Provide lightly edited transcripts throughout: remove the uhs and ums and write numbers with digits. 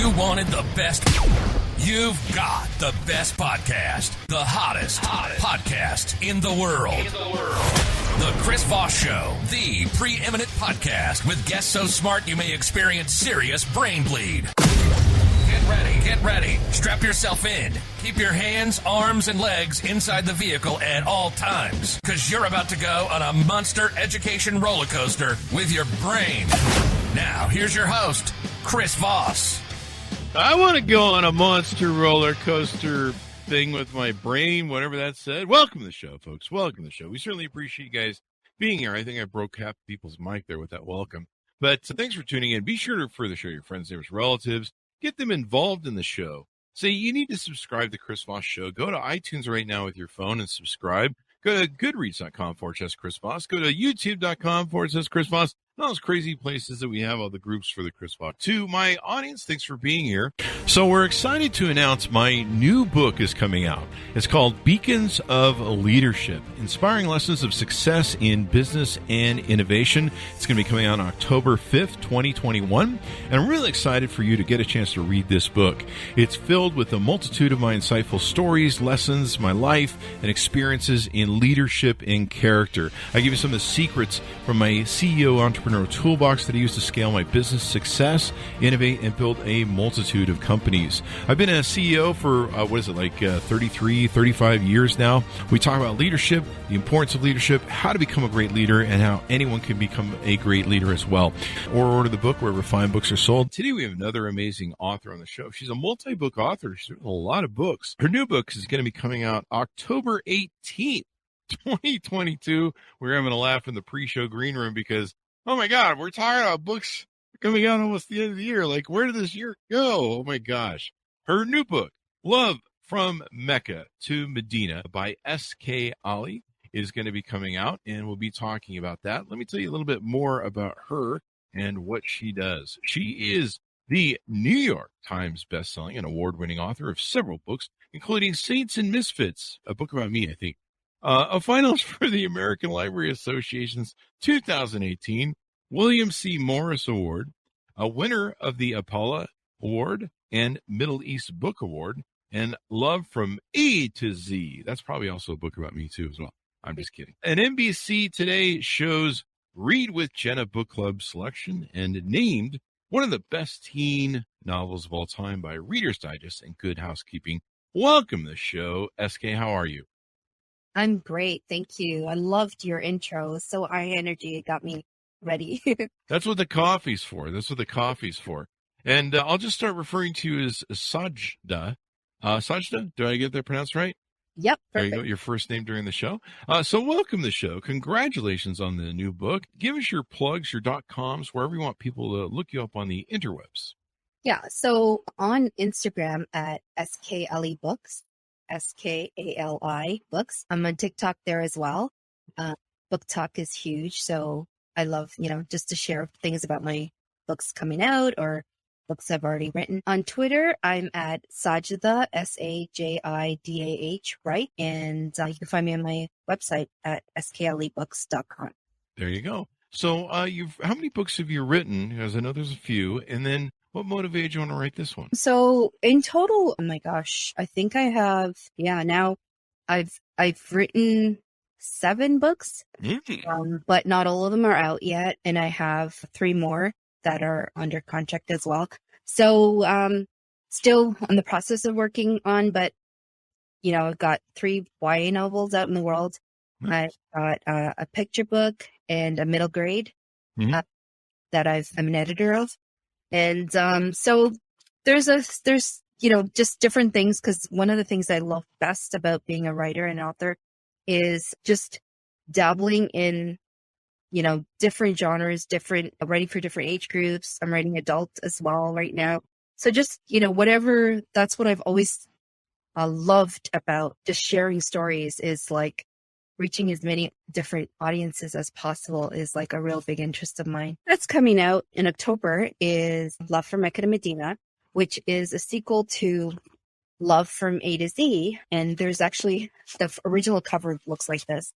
You wanted the best. You've got the best podcast, the hottest podcast in the world. The Chris Voss Show, the preeminent podcast with guests so smart you may experience serious brain bleed. Get ready. Strap yourself in. Keep your hands, arms, and legs inside the vehicle at all times, because you're about to go on a monster education roller coaster with your brain. Now, here's your host, Chris Voss. I want to go on a monster roller coaster thing with my brain, whatever that said. Welcome to the show, folks. Welcome to the show. We certainly appreciate you guys being here. I think I broke half people's mic there with that welcome. But thanks for tuning in. Be sure to refer the show to your friends, neighbors, relatives. Get them involved in the show. Say you need to subscribe to Chris Voss Show. Go to iTunes right now with your phone and subscribe. Go to goodreads.com/Chris Voss. Go to youtube.com/Chris Voss. All those crazy places that we have, all the groups for the Chris Voss. To my audience, thanks for being here. So we're excited to announce my new book is coming out. It's called Beacons of Leadership, Inspiring Lessons of Success in Business and Innovation. It's going to be coming out on October 5th, 2021. And I'm really excited for you to get a chance to read this book. It's filled with a multitude of my insightful stories, lessons, my life, and experiences in leadership and character. I give you some of the secrets from my CEO entrepreneur toolbox that I use to scale my business success, innovate, and build a multitude of companies. I've been a CEO for, 33, 35 years now. We talk about leadership, the importance of leadership, how to become a great leader, and how anyone can become a great leader as well. Or order the book wherever fine books are sold. Today we have another amazing author on the show. She's a multi-book author. She's written a lot of books. Her new book is going to be coming out October 18th, 2022. We're having a laugh in the pre-show green room because oh my God, we're talking about books coming out almost the end of the year. Like, where did this year go? Oh my gosh. Her new book, Love from Mecca to Medina by S.K. Ali, is going to be coming out, and we'll be talking about that. Let me tell you a little bit more about her and what she does. She is the New York Times bestselling and award-winning author of several books, including Saints and Misfits, a book about me, I think. A finalist for the American Library Association's 2018 William C. Morris Award, a winner of the Apollo Award and Middle East Book Award, and Love from A to Z. That's probably also a book about me, too, as well. I'm just kidding. An NBC Today shows Read with Jenna Book Club selection and named one of the best teen novels of all time by Reader's Digest and Good Housekeeping. Welcome to the show. SK, how are you? I'm great. Thank you. I loved your intro. It was so high energy. It got me ready. That's what the coffee's for. And I'll just start referring to you as Sajda. Sajda, do I get that pronounced right? Yep. Perfect. There you go. Your first name during the show. So welcome to the show. Congratulations on the new book. Give us your plugs, your .coms, wherever you want people to look you up on the interwebs. Yeah. So on Instagram at SKLE Books. SKALI Books. I'm on TikTok there as well. Book Talk is huge. So I love, just to share things about my books coming out or books I've already written. On Twitter, I'm at Sajdah, SAJIDAH, right? And you can find me on my website at sklebooks.com. There you go. So how many books have you written? Because I know there's a few. And then what motivated you want to write this one? So in total, oh my gosh, I think I have, now I've written 7 books, but not all of them are out yet. And I have 3 more that are under contract as well. So still in the process of working on, but, I've got 3 YA novels out in the world. I've got a picture book and a middle grade that I'm an editor of. And so there's just different things, because one of the things I love best about being a writer and author is just dabbling in, different genres, writing for different age groups. I'm writing adult as well right now. So just, whatever, that's what I've always loved about just sharing stories, is like reaching as many different audiences as possible is like a real big interest of mine. That's coming out in October is Love from Mecca and Medina, which is a sequel to Love from A to Z. And there's actually, the original cover looks like this.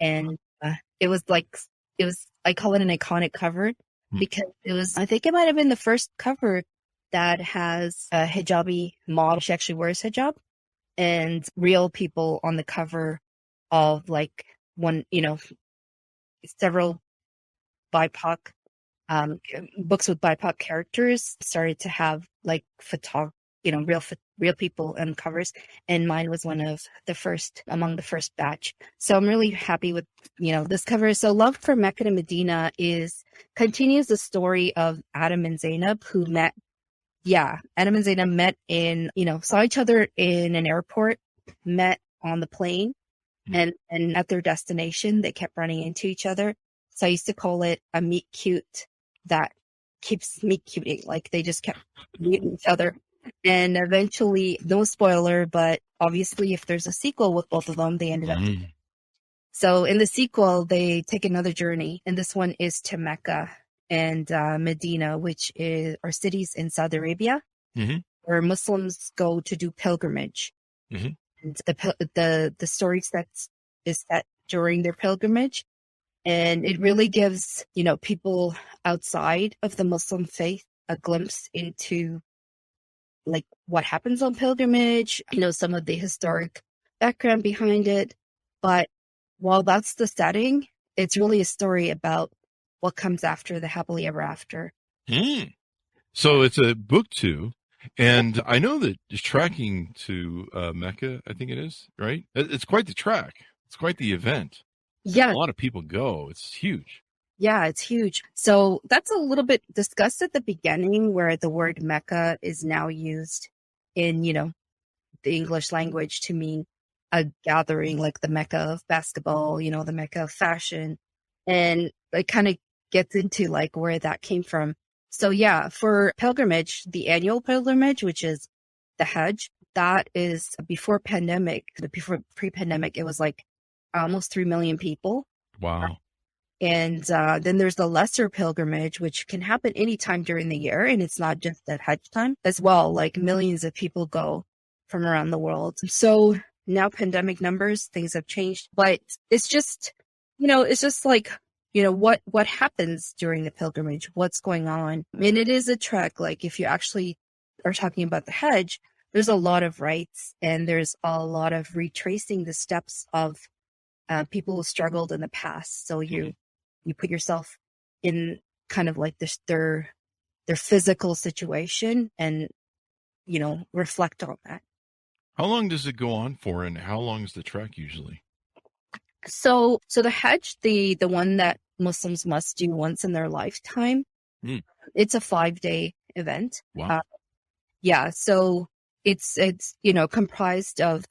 And I call it an iconic cover because I think it might have been the first cover that has a hijabi model. She actually wears hijab, and real people on the cover of like several BIPOC books with BIPOC characters started to have like real people on covers, and mine was one of the first among the first batch. So I'm really happy with this cover. So Love for Mecca and Medina continues the story of Adam and Zayneb, who met. Yeah, Adam and Zayneb met saw each other in an airport, met on the plane, and at their destination they kept running into each other. So I used to call it a meet cute that keeps meet cuting. Like they just kept meeting each other. And eventually, no spoiler, but obviously if there's a sequel with both of them, they ended up. So in the sequel, they take another journey. And this one is to Mecca and Medina, which are cities in Saudi Arabia, where Muslims go to do pilgrimage. And the story is set during their pilgrimage. And it really gives, people outside of the Muslim faith a glimpse into like what happens on pilgrimage, some of the historic background behind it. But while that's the setting, it's really a story about what comes after the happily ever after. So it's a book too. And I know that it's tracking to Mecca, I think it is, right? It's quite the track. It's quite the event. Yeah. A lot of people go. It's huge. Yeah, it's huge. So that's a little bit discussed at the beginning, where the word Mecca is now used in, the English language to mean a gathering, like the Mecca of basketball, the Mecca of fashion. And it kind of gets into like where that came from. So yeah, for pilgrimage, the annual pilgrimage, which is the Hajj, that is before pre-pandemic, it was like almost 3 million people. Wow. And then there's the lesser pilgrimage, which can happen anytime during the year. And it's not just at Hajj time as well. Like millions of people go from around the world. So now pandemic numbers, things have changed. But it's just, like, what happens during the pilgrimage? What's going on? And it is a trek. Like if you actually are talking about the Hajj, there's a lot of rites and there's a lot of retracing the steps of people who struggled in the past. So you put yourself in kind of like their physical situation and, reflect on that. How long does it go on for, and how long is the trek usually? So the Hajj, the one that Muslims must do once in their lifetime, it's a 5-day event. Wow. So it's comprised of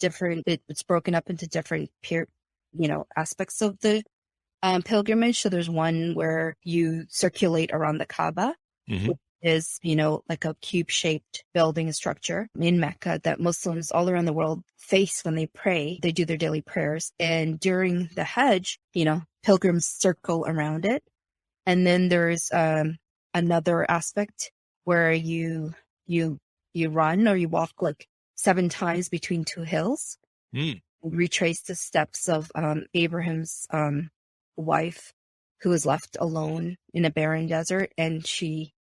it's broken up into different aspects of the pilgrimage. So there's one where you circulate around the Kaaba, which is, like a cube-shaped building structure in Mecca that Muslims all around the world face when they pray. They do their daily prayers. And during the Hajj, pilgrims circle around it. And then there's another aspect where you run or you walk like 7 times between 2 hills. Retrace the steps of Abraham's wife, who was left alone in a barren desert, and she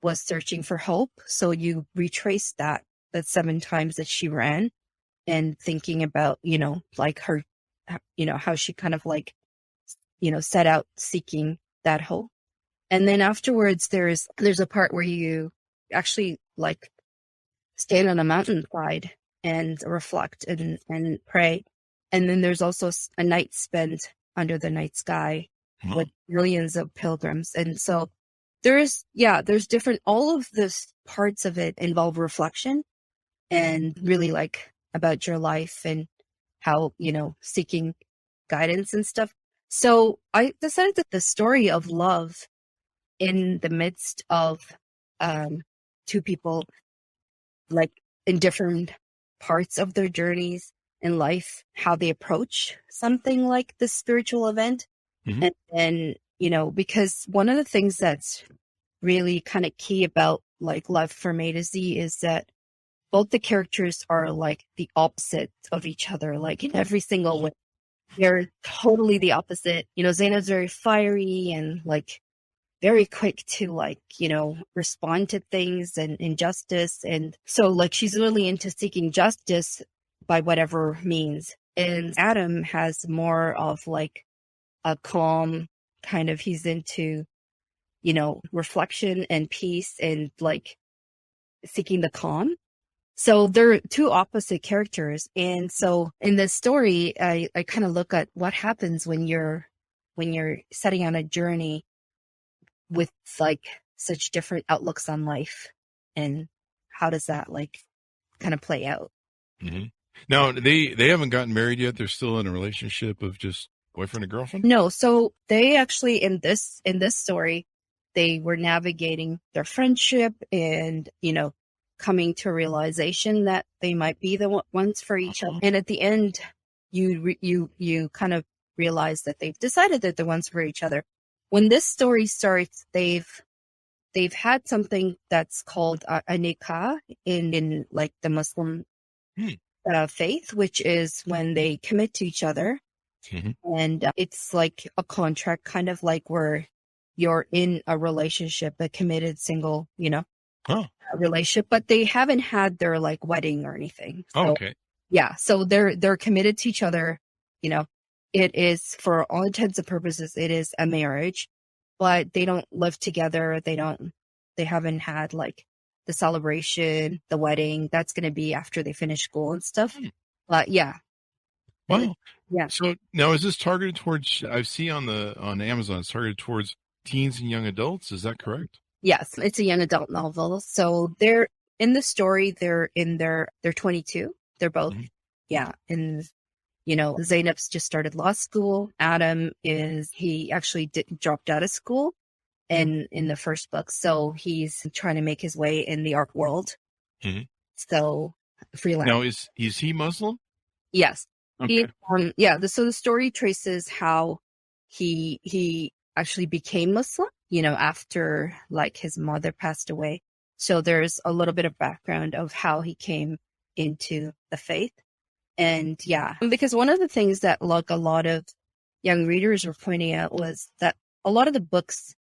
was searching for hope. So you retrace that 7 times that she ran, and thinking about like her, how she kind of like set out seeking that hope. And then afterwards, there's a part where you actually like stand on a mountainside and reflect and pray. And then there's also a night spent under the night sky with millions of pilgrims. And so there's different, all of this parts of it involve reflection and really like about your life and how, seeking guidance and stuff. So I decided that the story of love in the midst of 2 people, like in different parts of their journeys in life, how they approach something like this spiritual event. And because one of the things that's really kind of key about like Love from A to Z is that both the characters are like the opposite of each other, like in every single way. They're totally the opposite. Zaynab's very fiery and like very quick to like, respond to things and injustice. And so like she's really into seeking justice by whatever means. And Adam has more of like a calm kind of, he's into, reflection and peace and like seeking the calm. So they're two opposite characters. And so in this story, I kind of look at what happens when you're setting on a journey with like such different outlooks on life, and how does that like kind of play out. Mm-hmm. Now they haven't gotten married yet. They're still in a relationship of just boyfriend and girlfriend. No, so they actually in this story, they were navigating their friendship and coming to a realization that they might be the ones for each other. And at the end, you kind of realize that they've decided that they're ones for each other. When this story starts, they've had something that's called a nikah in like the Muslim faith, which is when they commit to each other. Mm-hmm. And it's like a contract, kind of like where you're in a relationship, a committed single, relationship, but they haven't had their like wedding or anything. So, okay. Yeah. So they're committed to each other. It is, for all intents and purposes, it is a marriage, but they don't live together. They haven't had like the celebration, the wedding. That's going to be after they finish school and stuff. But yeah. Wow. Yeah. So now is this targeted towards, I see on Amazon, it's targeted towards teens and young adults. Is that correct? Yes. It's a young adult novel. So they're in the story, they're 22. They're both. Mm-hmm. Yeah. And Zayneb's just started law school. Adam he actually dropped out of school in the first book. So he's trying to make his way in the art world. Mm-hmm. So freelance. Now, is he Muslim? Yes. Okay. So the story traces how he actually became Muslim, after like his mother passed away. So there's a little bit of background of how he came into the faith. And yeah, because one of the things that like a lot of young readers were pointing out was that a lot of the books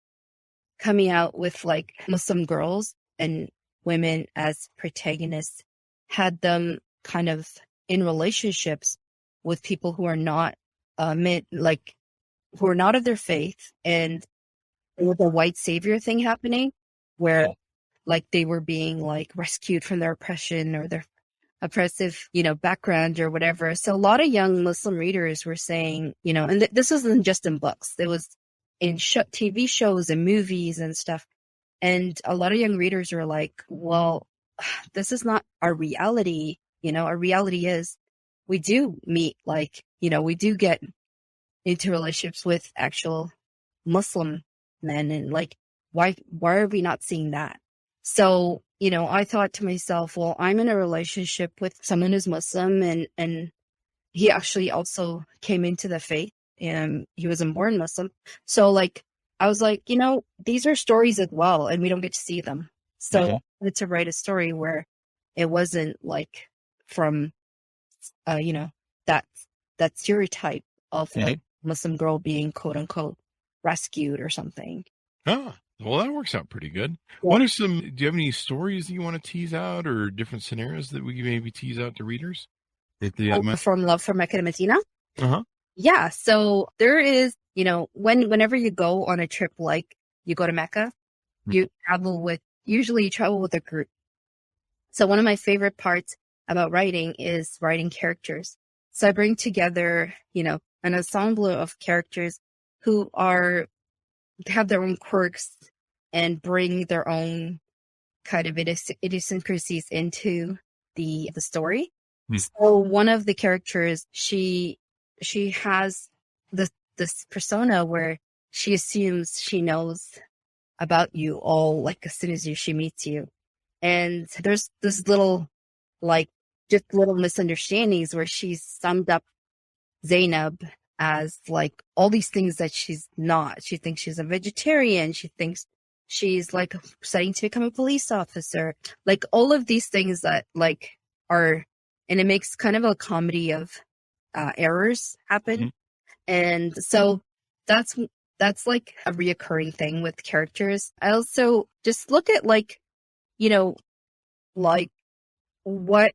coming out with like Muslim girls and women as protagonists had them kind of in relationships with people who are not who are not of their faith, and with a white savior thing happening where like they were being like rescued from their oppression or their oppressive, background or whatever. So a lot of young Muslim readers were saying, and this wasn't just in books, it was in TV shows and movies and stuff. And a lot of young readers were like, well, this is not our reality. Our reality is we do meet we do get into relationships with actual Muslim men, and like, why are we not seeing that? So, I thought to myself, well, I'm in a relationship with someone who's Muslim, and he actually also came into the faith, and he wasn't born Muslim. So like, I was like, these are stories as well, and we don't get to see them. So I wanted to write a story where it wasn't like from, that stereotype of like Muslim girl being quote unquote rescued or something. Ah, well, that works out pretty good. Yeah. Do you have any stories that you want to tease out, or different scenarios that we can maybe tease out to readers? From Love for Mecca and Medina? Uh-huh. Yeah. So there is, whenever you go on a trip, like you go to Mecca, you usually travel with a group. So one of my favorite parts about writing is writing characters. So I bring together, an ensemble of characters who have their own quirks and bring their own kind of idiosyncrasies into the story. So one of the characters, she has this persona where she assumes she knows about you all, like as soon as she meets you. And there's this little misunderstandings where she's summed up Zayneb as like all these things that she's not. She thinks she's a vegetarian. She thinks she's like studying to become a police officer. Like all of these things that like are, and it makes kind of a comedy of errors happen. Mm-hmm. And so that's that's like a reoccurring thing with characters. I also just look at like, you know, like what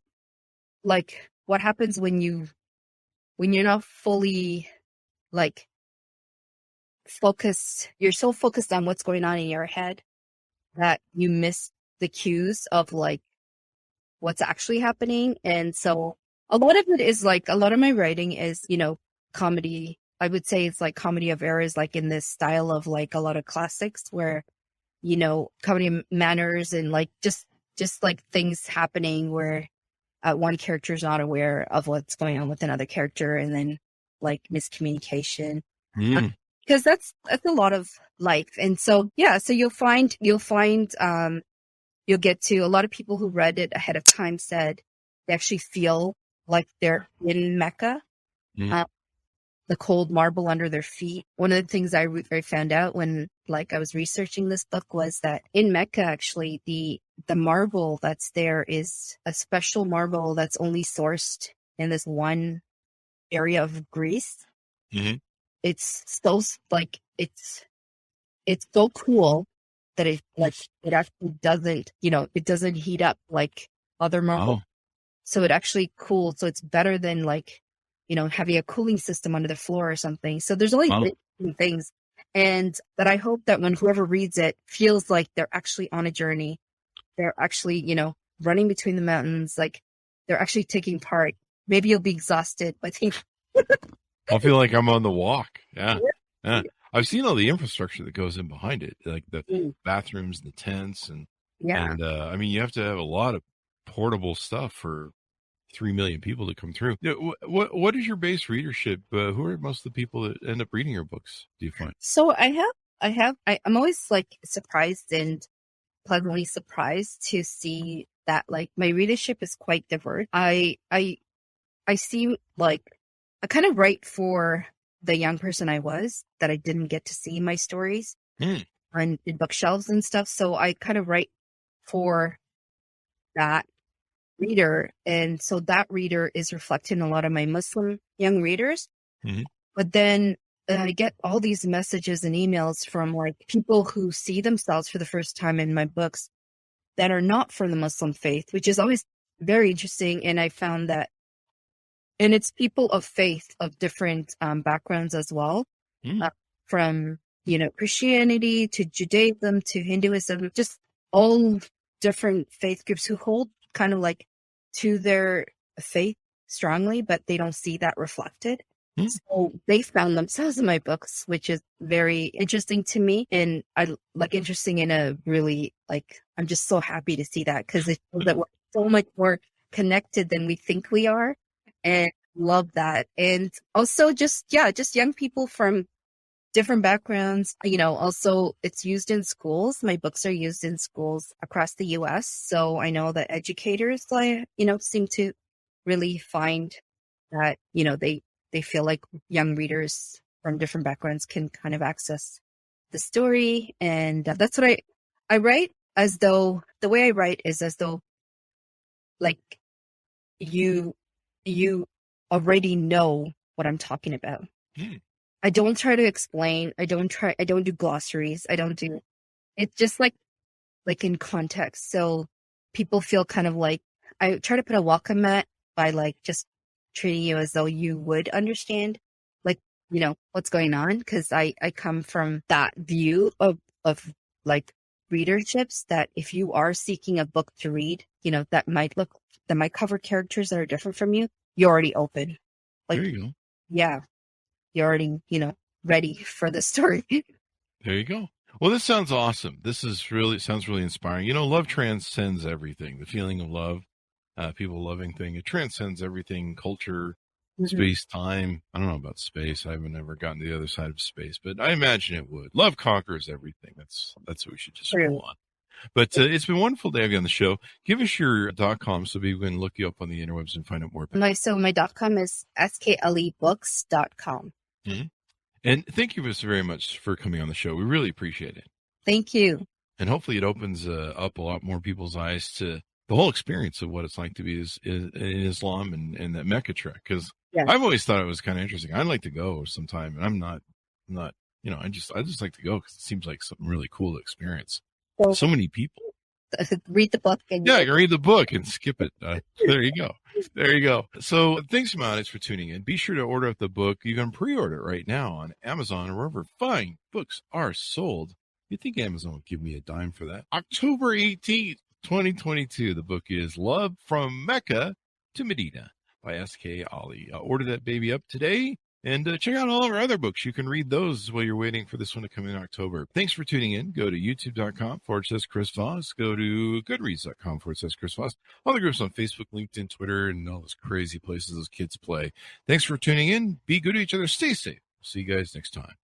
happens when you're not fully like focused. You're so focused on what's going on in your head that you miss the cues of like what's actually happening. And so a lot of it is like, a lot of my writing is, comedy. I would say it's like comedy of errors, like in this style of like a lot of classics where, comedy manners and like just like things happening where one character is not aware of what's going on with another character, and then like miscommunication. Because that's a lot of life. And so, yeah, so you'll get to, a lot of people who read it ahead of time said they actually feel like they're in Mecca, the cold marble under their feet. One of the things I found out when like I was researching this book was that in Mecca, actually, the marble that's there is a special marble that's only sourced in this one area of Greece. It's so like it's so cool that it actually doesn't, it doesn't heat up like other marble. So it actually cools. So it's better than like, having a cooling system under the floor or something. So there's only things. And that I hope that when whoever reads it feels like they're actually on a journey. They're actually, running between the mountains. Like they're actually taking part. Maybe you'll be exhausted, but I'll feel like I'm on the walk. Yeah. I've seen all the infrastructure that goes in behind it, like the bathrooms, the tents, and I mean, you have to have a lot of portable stuff for 3 million people to come through. What is your base readership? Who are most of the people that end up reading your books, do you find? So I'm always like surprised and pleasantly surprised to see that like my readership is quite diverse. I see like I kind of write for the young person I was that I didn't get to see my stories on in bookshelves and stuff. So I kind of write for that reader. And so that reader is reflecting a lot of my Muslim young readers. But then I get all these messages and emails from like people who see themselves for the first time in my books that are not from the Muslim faith, which is always very interesting. And I found that, and it's people of faith of different backgrounds as well, from, Christianity to Judaism to Hinduism, just all different faith groups who hold kind of like to their faith strongly, but they don't see that reflected. So they found themselves in my books, which is very interesting to me. And I like interesting in a really like, I'm just so happy to see that because it shows that we're so much more connected than we think we are. And love that. And also just young people from different backgrounds. Also it's used in schools. My books are used in schools across the US. So I know that educators, seem to really find that, they feel like young readers from different backgrounds can kind of access the story. And that's what I write as though, the way I write is as though like you already know what I'm talking about. I don't try to explain. I don't do glossaries. It's just like in context. So people feel kind of like, I try to put a welcome mat by like just treating you as though you would understand, like, what's going on. Cause I come from that view of like readerships that if you are seeking a book to read, that might cover characters that are different from you, you're already open. Like, there you go. Yeah. You're already, ready for the story. There you go. Well, this sounds awesome. Sounds really inspiring. Love transcends everything. The feeling of love, people loving thing, it transcends everything, culture, space, time. I don't know about space. I haven't ever gotten to the other side of space, but I imagine it would. Love conquers everything. That's what we should just go on. But it's been wonderful to have you on the show. Give us your .com so we can look you up on the interwebs and find out more about it. So my .com is sklebooks.com. And thank you very much for coming on the show. We really appreciate it. Thank you. And hopefully it opens up a lot more people's eyes to the whole experience of what it's like to be in Islam and that Mecca trek. Because I've always thought it was kind of interesting. I'd like to go sometime, and I'm not I just like to go because it seems like something really cool to experience. So, so many people. Read the book. And yeah, you can read the book and skip it. There you go. There you go. So thanks, Mounties, for tuning in. Be sure to order up the book. You can pre-order it right now on Amazon or wherever fine books are sold. You'd think Amazon would give me a dime for that. October 18th, 2022. The book is Love from Mecca to Medina by S.K. Ali. Order that baby up today. And check out all of our other books. You can read those while you're waiting for this one to come in October. Thanks for tuning in. Go to youtube.com/Chris Voss. Go to goodreads.com/Chris Voss. All the groups on Facebook, LinkedIn, Twitter, and all those crazy places those kids play. Thanks for tuning in. Be good to each other. Stay safe. See you guys next time.